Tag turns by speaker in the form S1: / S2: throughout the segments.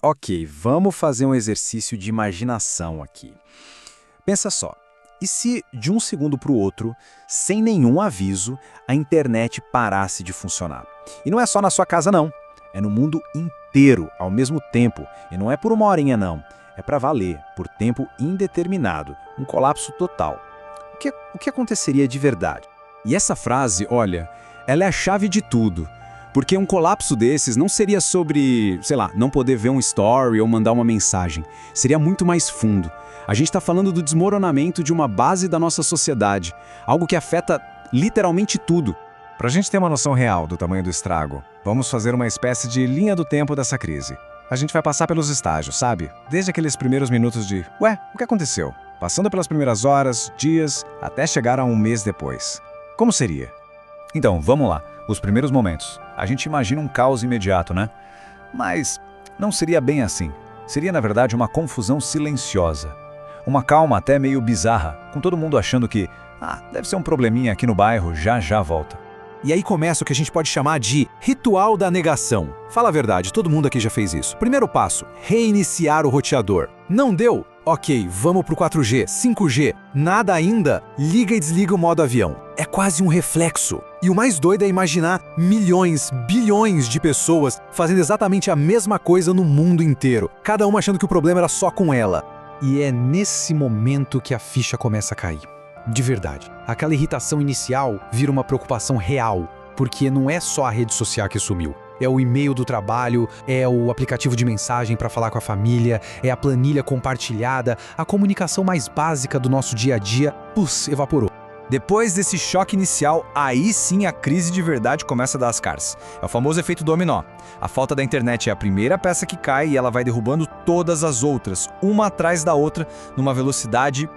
S1: Ok, vamos fazer um exercício de imaginação aqui. Pensa só, e se de um segundo para o outro, sem nenhum aviso, a internet parasse de funcionar? E não é só na sua casa não, é no mundo inteiro ao mesmo tempo, e não é por uma horinha não, é para valer, por tempo indeterminado, um colapso total. O que aconteceria de verdade?
S2: E essa frase, olha, ela é a chave de tudo. Porque um colapso desses não seria sobre, sei lá, não poder ver um story ou mandar uma mensagem. Seria muito mais fundo. A gente está falando do desmoronamento de uma base da nossa sociedade. Algo que afeta literalmente tudo.
S3: Para a gente ter uma noção real do tamanho do estrago, vamos fazer uma espécie de linha do tempo dessa crise. A gente vai passar pelos estágios, sabe? Desde aqueles primeiros minutos de, ué, o que aconteceu? Passando pelas primeiras horas, dias, até chegar a um mês depois. Como seria?
S4: Então, vamos lá. Os primeiros momentos. A gente imagina um caos imediato, né? Mas não seria bem assim. Seria, na verdade, uma confusão silenciosa. Uma calma até meio bizarra, com todo mundo achando que, deve ser um probleminha aqui no bairro, já volta.
S5: E aí começa o que a gente pode chamar de ritual da negação. Fala a verdade, todo mundo aqui já fez isso. Primeiro passo, reiniciar o roteador. Não deu? Ok, vamos pro 4G, 5G. Nada ainda? Liga e desliga o modo avião. É quase um reflexo. E o mais doido é imaginar milhões, bilhões de pessoas fazendo exatamente a mesma coisa no mundo inteiro. Cada uma achando que o problema era só com ela. E é nesse momento que a ficha começa a cair. De verdade. Aquela irritação inicial vira uma preocupação real, porque não é só a rede social que sumiu. É o e-mail do trabalho, é o aplicativo de mensagem para falar com a família, é a planilha compartilhada, a comunicação mais básica do nosso dia a dia, evaporou.
S6: Depois desse choque inicial, aí sim a crise de verdade começa a dar as caras. É o famoso efeito dominó. A falta da internet é a primeira peça que cai e ela vai derrubando todas as outras, uma atrás da outra, numa velocidade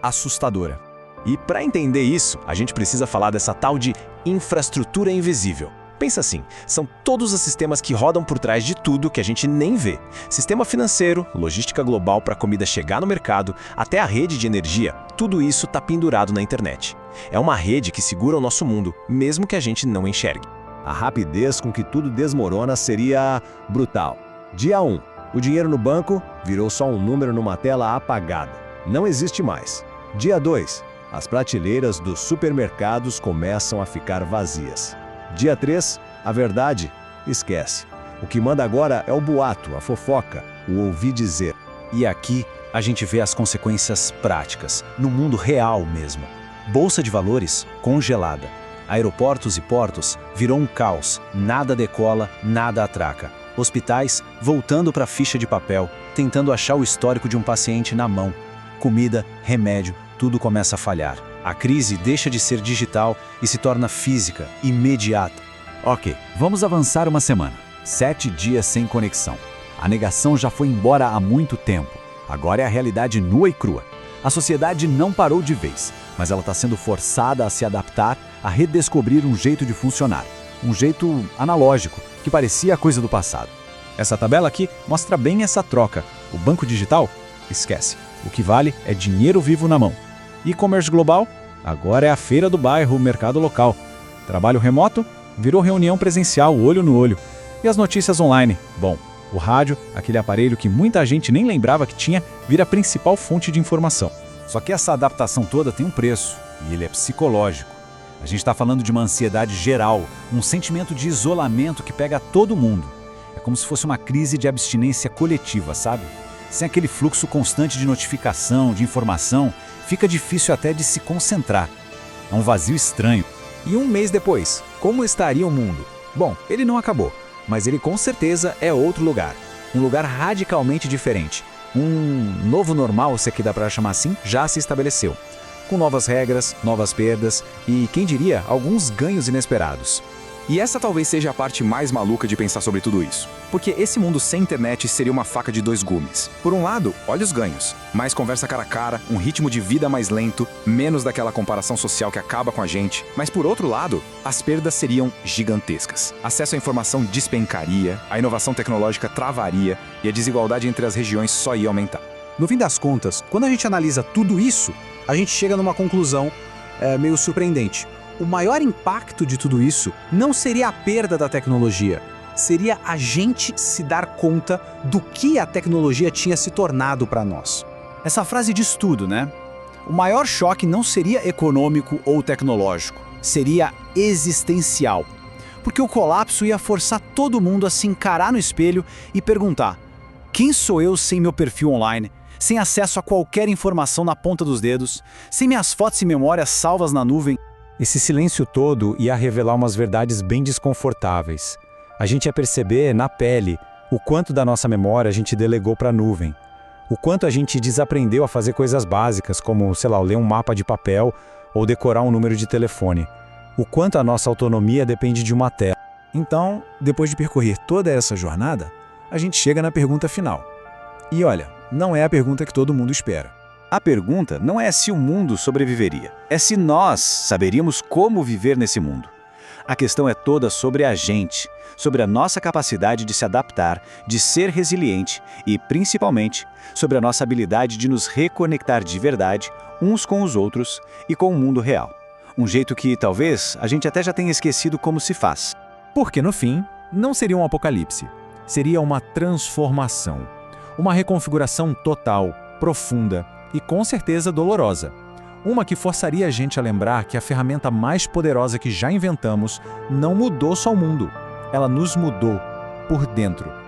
S6: assustadora.
S7: E para entender isso, a gente precisa falar dessa tal de infraestrutura invisível. Pensa assim, são todos os sistemas que rodam por trás de tudo que a gente nem vê. Sistema financeiro, logística global para a comida chegar no mercado, até a rede de energia, tudo isso está pendurado na internet. É uma rede que segura o nosso mundo, mesmo que a gente não enxergue.
S8: A rapidez com que tudo desmorona seria brutal. Dia 1. O dinheiro no banco virou só um número numa tela apagada. Não existe mais. Dia 2. As prateleiras dos supermercados começam a ficar vazias. Dia 3, a verdade, esquece. O que manda agora é o boato, a fofoca, o ouvir dizer.
S1: E aqui a gente vê as consequências práticas, no mundo real mesmo. Bolsa de valores congelada. Aeroportos e portos virou um caos, nada decola, nada atraca. Hospitais voltando para a ficha de papel, tentando achar o histórico de um paciente na mão. Comida, remédio, tudo começa a falhar. A crise deixa de ser digital e se torna física, imediata.
S4: Ok, vamos avançar uma semana. 7 dias sem conexão. A negação já foi embora há muito tempo. Agora é a realidade nua e crua. A sociedade não parou de vez, mas ela está sendo forçada a se adaptar, a redescobrir um jeito de funcionar. Um jeito analógico, que parecia a coisa do passado.
S6: Essa tabela aqui mostra bem essa troca. O banco digital? Esquece. O que vale é dinheiro vivo na mão. E-commerce global? Agora é a feira do bairro, o mercado local. Trabalho remoto? Virou reunião presencial, olho no olho. E as notícias online? Bom, o rádio, aquele aparelho que muita gente nem lembrava que tinha, vira a principal fonte de informação.
S4: Só que essa adaptação toda tem um preço, e ele é psicológico. A gente está falando de uma ansiedade geral, um sentimento de isolamento que pega todo mundo. É como se fosse uma crise de abstinência coletiva, sabe? Sem aquele fluxo constante de notificação, de informação, fica difícil até de se concentrar. É um vazio estranho.
S6: E um mês depois, como estaria o mundo? Bom, ele não acabou, mas ele com certeza é outro lugar. Um lugar radicalmente diferente. Um novo normal, se aqui dá para chamar assim, já se estabeleceu. Com novas regras, novas perdas e, quem diria, alguns ganhos inesperados. E essa talvez seja a parte mais maluca de pensar sobre tudo isso. Porque esse mundo sem internet seria uma faca de dois gumes. Por um lado, olha os ganhos. Mais conversa cara a cara, um ritmo de vida mais lento, menos daquela comparação social que acaba com a gente. Mas por outro lado, as perdas seriam gigantescas. Acesso à informação despencaria, a inovação tecnológica travaria e a desigualdade entre as regiões só ia aumentar.
S5: No fim das contas, quando a gente analisa tudo isso, a gente chega numa conclusão meio surpreendente. O maior impacto de tudo isso não seria a perda da tecnologia,
S9: seria a gente se dar conta do que a tecnologia tinha se tornado para nós.
S6: Essa frase diz tudo, né? O maior choque não seria econômico ou tecnológico, seria existencial. Porque o colapso ia forçar todo mundo a se encarar no espelho e perguntar: quem sou eu sem meu perfil online, sem acesso a qualquer informação na ponta dos dedos, sem minhas fotos e memórias salvas na nuvem?
S2: Esse silêncio todo ia revelar umas verdades bem desconfortáveis. A gente ia perceber na pele o quanto da nossa memória a gente delegou para a nuvem. O quanto a gente desaprendeu a fazer coisas básicas, como, sei lá, ler um mapa de papel ou decorar um número de telefone. O quanto a nossa autonomia depende de uma tela.
S5: Então, depois de percorrer toda essa jornada, a gente chega na pergunta final. E olha, não é a pergunta que todo mundo espera.
S6: A pergunta não é se o mundo sobreviveria, é se nós saberíamos como viver nesse mundo. A questão é toda sobre a gente, sobre a nossa capacidade de se adaptar, de ser resiliente e, principalmente, sobre a nossa habilidade de nos reconectar de verdade uns com os outros e com o mundo real. Um jeito que, talvez, a gente até já tenha esquecido como se faz.
S5: Porque, no fim, não seria um apocalipse. Seria uma transformação. Uma reconfiguração total, profunda e, com certeza, dolorosa. Uma que forçaria a gente a lembrar que a ferramenta mais poderosa que já inventamos não mudou só o mundo. Ela nos mudou por dentro.